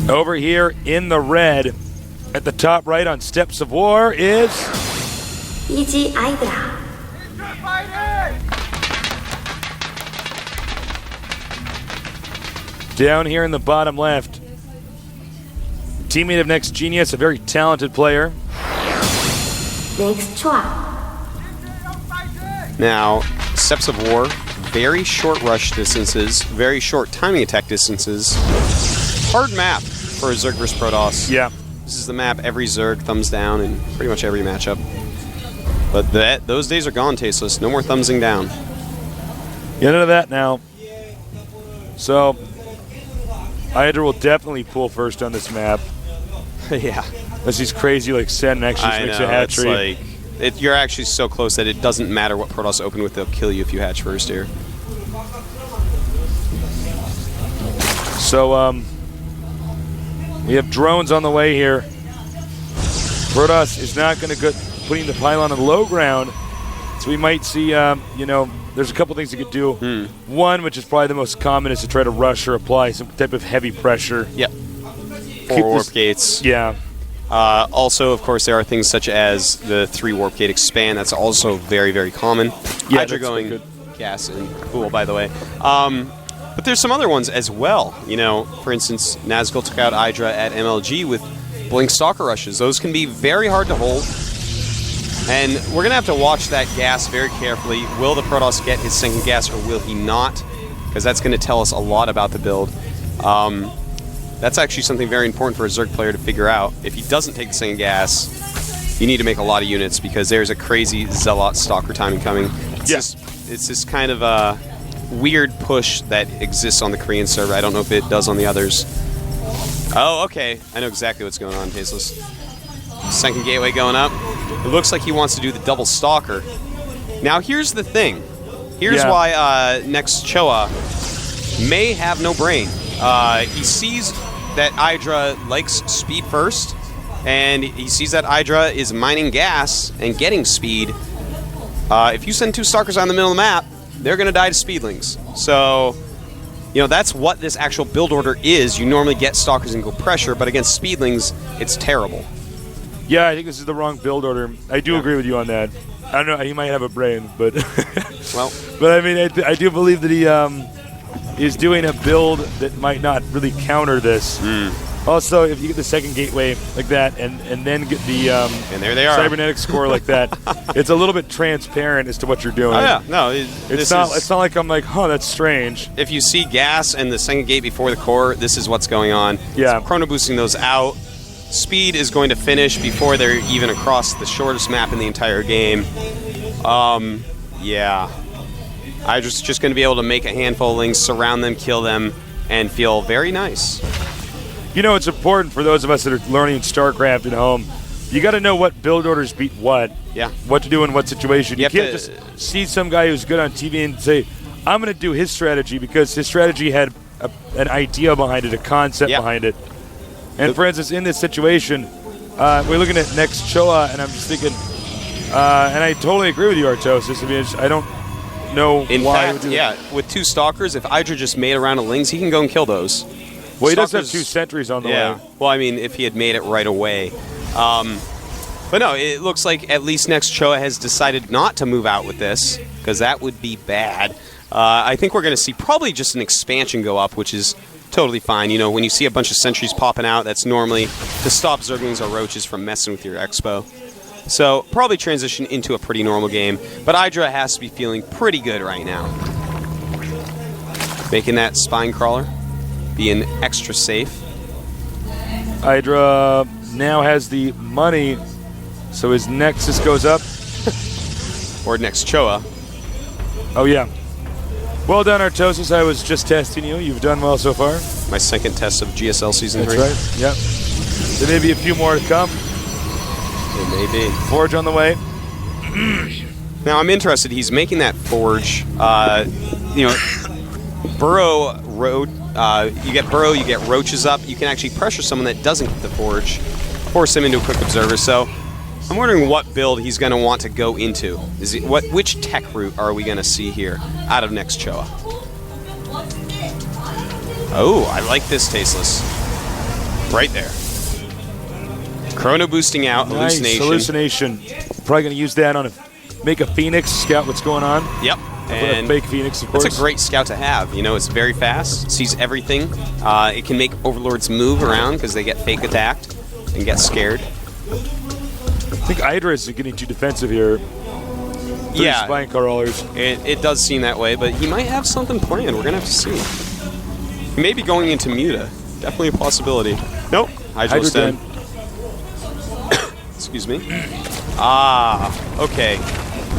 Over here in the red, at the top right on Steps of War is IdrA. Down here in the bottom left, teammate of Next Genius, a very talented player. Next Choa. Now, Steps of War, very short rush distances, very short timing attack distances. Hard map for a Zerg vs Protoss. Yeah. This is the map every Zerg thumbs down in pretty much every matchup. But those days are gone, Tasteless. No more thumbsing down. Get into that now. So, IdrA will definitely pull first on this map. Yeah. Unless he's crazy like Sen and actually makes a hat trick. You're actually so close that it doesn't matter what Protoss open with, they'll kill you if you hatch first here. So, we have drones on the way here. Protoss is not going to go putting the pylon on the low ground, so we might see, you know, there's a couple things you could do. One, which is probably the most common, is to try to rush or apply some type of heavy pressure. Yep. 4 warp gates. Yeah. Also, of course, there are things such as the 3 warp gate expand. That's also very, very common. Yeah, IdrA going gas and cool, by the way. But there's some other ones as well. You know, for instance, Nazgul took out IdrA at MLG with Blink Stalker rushes. Those can be very hard to hold. And we're going to have to watch that gas very carefully. Will the Protoss get his second gas or will he not? Because that's going to tell us a lot about the build. That's actually something very important for a Zerg player to figure out. If he doesn't take the second gas, you need to make a lot of units because there's a crazy Zealot Stalker timing coming. It's this kind of a weird push that exists on the Korean server. I don't know if it does on the others. Oh, okay. I know exactly what's going on, Tasteless. Second gateway going up. It looks like he wants to do the double Stalker. Now, here's the thing. Here's why next Choa may have no brain. He sees that IdrA likes speed first, and he sees that IdrA is mining gas and getting speed. If you send 2 Stalkers on the middle of the map, they're going to die to Speedlings. So, you know, that's what this actual build order is. You normally get Stalkers and go pressure, but against Speedlings, it's terrible. Yeah, I think this is the wrong build order. I do agree with you on that. I don't know, he might have a brain, but well, but I mean, I do believe that he is doing a build that might not really counter this. Also, if you get the second gateway like that, and then get the and there they are. cybernetic score like that, it's a little bit transparent as to what you're doing. Oh yeah, no, it's not like I'm like, oh, that's strange. If you see gas and the second gate before the core, this is what's going on. Yeah, so chrono boosting those out. Speed is going to finish before they're even across the shortest map in the entire game. Yeah. IdrA's just going to be able to make a handful of lings, surround them, kill them, and feel very nice. You know, it's important for those of us that are learning StarCraft at home. You got to know what build orders beat what. Yeah. What to do in what situation. You can't just see some guy who's good on TV and say, I'm going to do his strategy because his strategy had an idea behind it, a concept behind it. And for instance, in this situation, we're looking at next Choa, and I'm just thinking, and I totally agree with you, Artosis. I mean, I don't know in why. fact, with 2 Stalkers, if IdrA just made a round of lings, he can go and kill those. Well, he does have 2 sentries on the way. Well, I mean, if he had made it right away. But no, it looks like at least next Choa has decided not to move out with this, because that would be bad. I think we're going to see probably just an expansion go up, which is totally fine. You know, when you see a bunch of sentries popping out, that's normally to stop Zerglings or Roaches from messing with your Expo. So, probably transition into a pretty normal game. But IdrA has to be feeling pretty good right now. Making that spine crawler, being extra safe. IdrA now has the money, so his Nexus goes up. Or next Choa. Oh, yeah. Well done, Artosis. I was just testing you. You've done well so far. My second test of GSL Season 3. That's right, yep. There may be a few more to come. It may be. Forge on the way. Now, I'm interested. He's making that Forge. You know, Burrow Road. You get Burrow, you get Roaches up. You can actually pressure someone that doesn't get the Forge. Force him into a Quick Observer. So, I'm wondering what build he's going to want to go into. Which tech route are we going to see here out of next Choa? Oh, I like this, Tasteless. Right there. Chrono boosting out. Nice. Hallucination. Probably going to use that on make a Phoenix, scout what's going on. Yep. And a fake Phoenix, of course. It's a great scout to have. You know, it's very fast, sees everything. It can make Overlords move around because they get fake attacked and get scared. I think IdrA is getting too defensive here. Yeah. Spine crawlers. It does seem that way, but he might have something planned. We're going to have to see. He may be going into Muta. Definitely a possibility. Nope. Hydra's dead. Excuse me. Okay.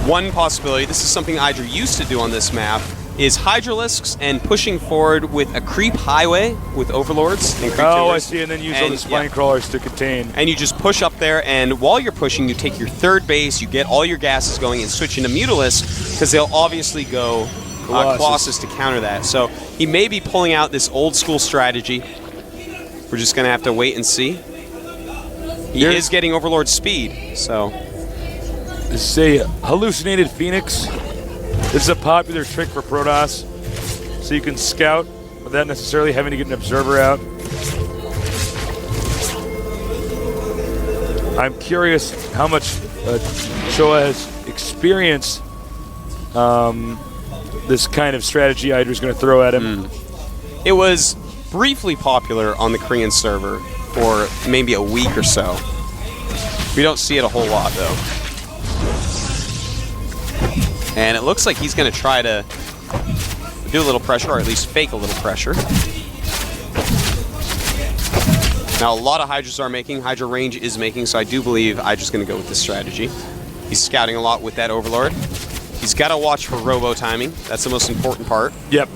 One possibility, this is something IdrA used to do on this map, is Hydralisks and pushing forward with a creep highway with Overlords and creep I timbers. see, and then use all the spine crawlers to contain. And you just push up there, and while you're pushing, you take your third base, you get all your gases going, and switch into Mutalisks, because they'll obviously go Colossus to counter that. So he may be pulling out this old school strategy. We're just going to have to wait and see. He is getting Overlord speed, so... This is a hallucinated Phoenix. This is a popular trick for Protoss, so you can scout without necessarily having to get an observer out. I'm curious how much Choa has experienced this kind of strategy IdrA's going to throw at him. It was briefly popular on the Korean server for maybe a week or so. We don't see it a whole lot, though. And it looks like he's going to try to do a little pressure, or at least fake a little pressure. Now, a lot of Hydras are making. Hydra range is making, so I do believe IdrA's going to go with this strategy. He's scouting a lot with that Overlord. He's got to watch for robo timing. That's the most important part. Yep.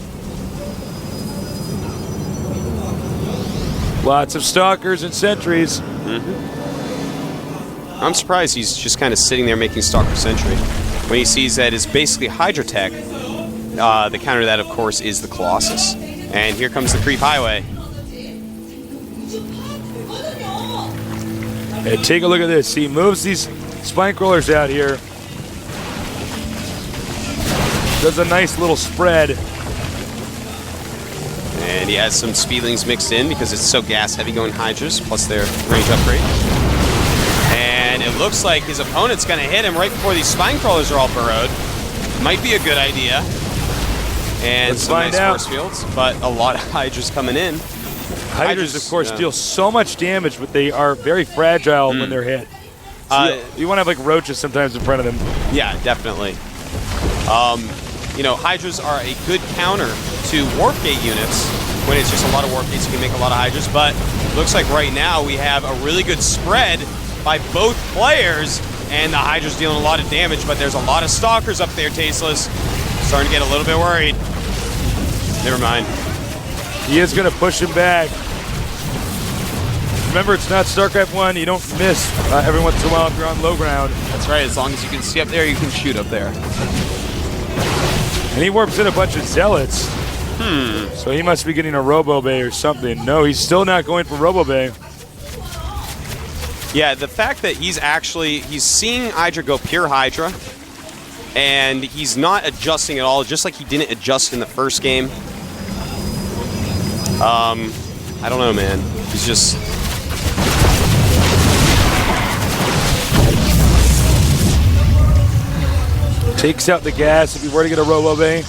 Lots of stalkers and sentries. I'm surprised he's just kind of sitting there making Stalker Sentry. When he sees that it's basically Hydra Tech, the counter to that, of course, is the Colossus. And here comes the Creep Highway. And take a look at this. He moves these spine crawlers out here. Does a nice little spread. And he has some Speedlings mixed in because it's so gas heavy going Hydras, plus their range upgrade. And it looks like his opponent's going to hit him right before these spine crawlers are all burrowed. Might be a good idea. And Let's some find nice out. force fields, but a lot of Hydras coming in. Hydras, of course, deal so much damage, but they are very fragile when they're hit. So you want to have like roaches sometimes in front of them. Yeah, definitely. You know, Hydras are a good counter to Warp Gate units. When it's just a lot of Warp Gates, you can make a lot of Hydras, but looks like right now we have a really good spread by both players, and the Hydra's dealing a lot of damage, but there's a lot of Stalkers up there, Tasteless. Starting to get a little bit worried. Never mind. He is going to push him back. Remember, it's not StarCraft 1. You don't miss every once in a while if you're on low ground. That's right. As long as you can see up there, you can shoot up there. And he warps in a bunch of Zealots. So he must be getting a Robo Bay or something. No, he's still not going for Robo Bay. Yeah, the fact that he's seeing IdrA go pure Hydra, and he's not adjusting at all, just like he didn't adjust in the first game. I don't know, man. He's just... Takes out the gas if he were to get a Robo Bay.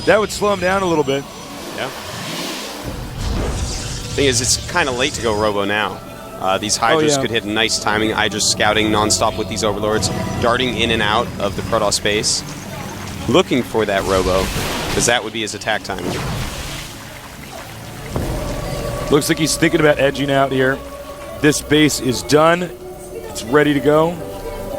That would slow him down a little bit. Yeah. Thing is, it's kind of late to go Robo now. These Hydras could hit nice timing. IdrA's scouting nonstop with these Overlords, darting in and out of the Protoss space, looking for that Robo, because that would be his attack timing. Looks like he's thinking about edging out here. This base is done. It's ready to go.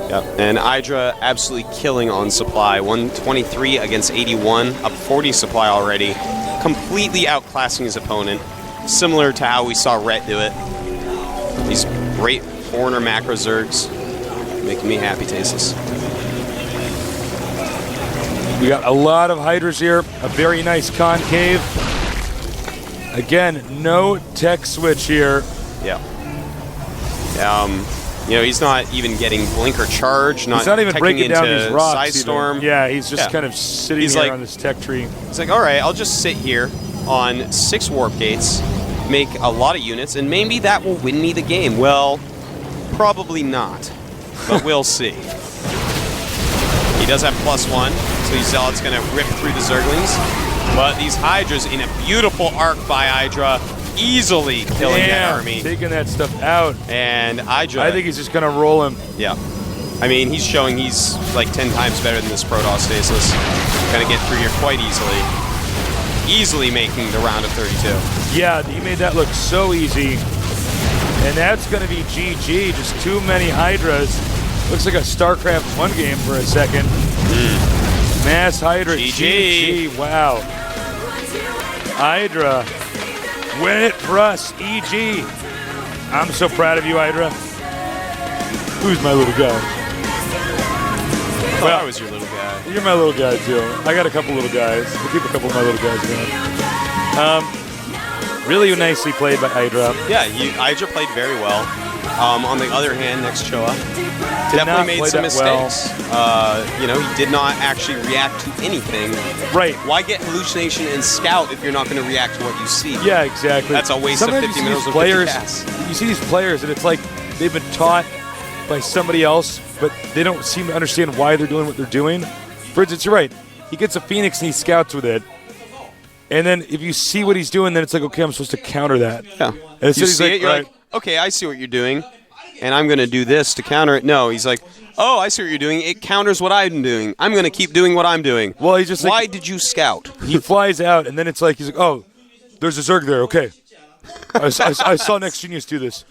Yep. And IdrA absolutely killing on supply. 123 against 81, up 40 supply already. Completely outclassing his opponent, similar to how we saw Rhett do it. These great Foreigner macro Zergs making me happy, Tasteless. We got a lot of Hydras here. A very nice concave. Again, no tech switch here. Yeah. You know, he's not even getting blink or charge. He's not even breaking down these rocks. Side storm. Yeah, he's just kind of sitting here like, on this tech tree. He's like, all right, I'll just sit here on 6 warp gates, make a lot of units, and maybe that will win me the game. Well, probably not, but we'll see. He does have +1, so you Zealot's going to rip through the Zerglings. But these Hydras in a beautiful arc by IdrA, easily killing that army. Taking that stuff out. And IdrA... I think he's just going to roll him. Yeah. I mean, he's showing he's like 10 times better than this Protoss Stasis. Going to get through here quite easily. Easily making the round of 32. Yeah, he made that look so easy. And that's going to be GG. Just too many Hydras. Looks like a StarCraft 1 game for a second. Mass Hydra. GG. Wow. IdrA. Win it for us. EG. I'm so proud of you, IdrA. Who's my little guy? Well, I was your little guy. You're my little guy, too. I got a couple little guys. We'll keep a couple of my little guys going. Really nicely played by IdrA. Yeah, IdrA played very well. On the other hand, next Choa definitely made some mistakes. Well. You know, he did not actually react to anything. Right. Why get hallucination and scout if you're not going to react to what you see? Yeah, exactly. That's a waste of 50 minutes of players. 50 casts. You see these players, and it's like they've been taught by somebody else, but they don't seem to understand why they're doing what they're doing. For instance, you're right. He gets a Phoenix and he scouts with it. And then if you see what he's doing, then it's like, okay, I'm supposed to counter that. Yeah. And you see it, you're like, okay, I see what you're doing, and I'm going to do this to counter it. No, he's like, oh, I see what you're doing. It counters what I'm doing. I'm going to keep doing what I'm doing. Well, he's just why did you scout? He flies out, and then it's like, he's like, oh, there's a Zerg there. Okay. I saw Next Genius do this.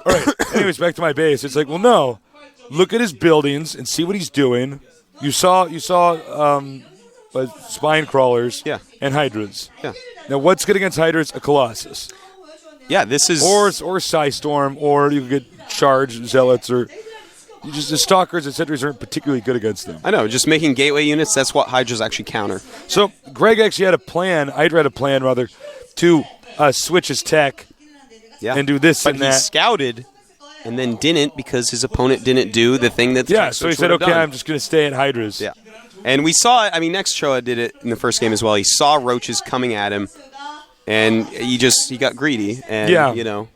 All right. Anyways, back to my base. It's like, well, no. Look at his buildings and see what he's doing. You saw spine crawlers and Hydras. Yeah. Now, what's good against Hydras? A Colossus. Yeah, this is... Or Psystorm, or you could get Charged Zealots, or... Just the Stalkers and Sentries aren't particularly good against them. I know, just making gateway units, that's what Hydras actually counter. So, Greg actually had a plan, IdrA had a plan, rather, to switch his tech and do this and that. But he scouted and then didn't because his opponent didn't do the thing that the tech so he said, okay, I'm just going to stay at Hydras. Yeah. And we saw it. I mean, next Choa did it in the first game as well. He saw roaches coming at him, and he got greedy. And, you know.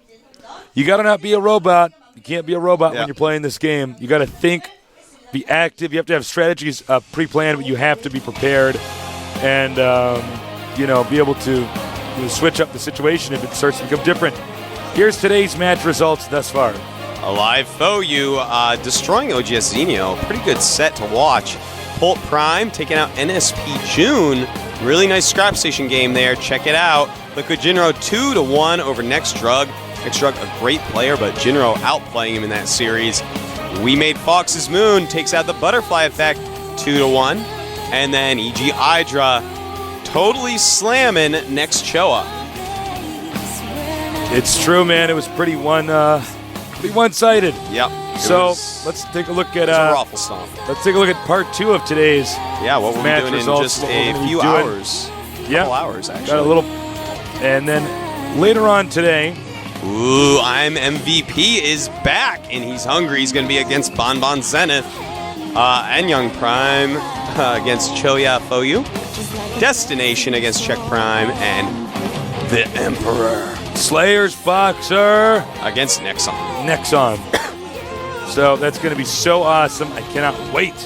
You got to not be a robot. You can't be a robot when you're playing this game. You got to think, be active. You have to have strategies pre-planned, but you have to be prepared and, you know, be able to switch up the situation if it starts to become different. Here's today's match results thus far. Alive foe, you destroying OGS Xenio. Pretty good set to watch. Pult Prime taking out NSP June. Really nice scrap station game there. Check it out. Liquid Jinro 2-1 over Next Drug. Next Drug, a great player, but Jinro outplaying him in that series. We Made Fox's Moon takes out the Butterfly Effect 2-1. And then EG IdrA totally slamming Next Choa. It's true, man. It was pretty one-sided. Yep. So let's take a look at a raffle stomp. Let's take a look at part 2 of today's match results in just a few hours. Couple hours, actually. Got a little, and then later on today. Ooh, I'm MVP is back, and he's hungry. He's going to be against Bonbon Zenith and Young Prime against Choya Foyu. Destination against Czech Prime and the Emperor. Slayer's Boxer against Nexon. So that's going to be so awesome. I cannot wait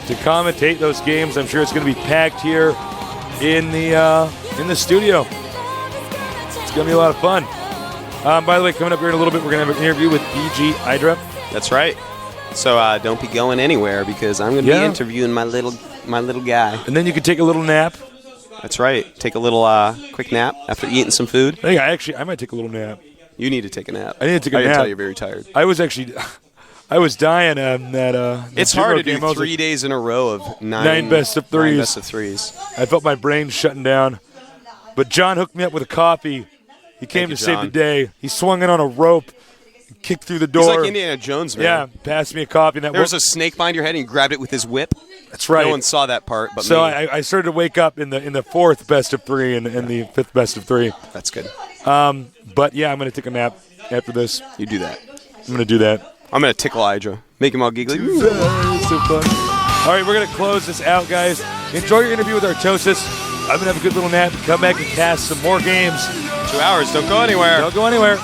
to commentate those games. I'm sure it's going to be packed here in the studio. It's going to be a lot of fun. By the way, coming up here in a little bit, we're going to have an interview with EG IdrA. That's right. So don't be going anywhere because I'm going to be interviewing my little guy. And then you can take a little nap. That's right. Take a little quick nap after eating some food. I might take a little nap. You need to take a nap. I need to take a nap. I can tell you're very tired. I was dying on that. It's hard to do 3 days in a row of nine best of threes. 9 best of threes. I felt my brain shutting down. But John hooked me up with a coffee. He came to save the day. He swung in on a rope, kicked through the door. He's like Indiana Jones, man. Yeah, passed me a coffee. There was a snake behind your head, and he grabbed it with his whip. That's right. No one saw that part, but so me. I started to wake up in the fourth best of three and the fifth best of three. That's good. But yeah, I'm going to take a nap after this. You do that. I'm going to do that. I'm going to tickle IdrA. Make him all giggly. So fun. All right, we're going to close this out, guys. Enjoy your interview with Artosis. I'm going to have a good little nap and come back and cast some more games. 2 hours. Don't go anywhere. Don't go anywhere.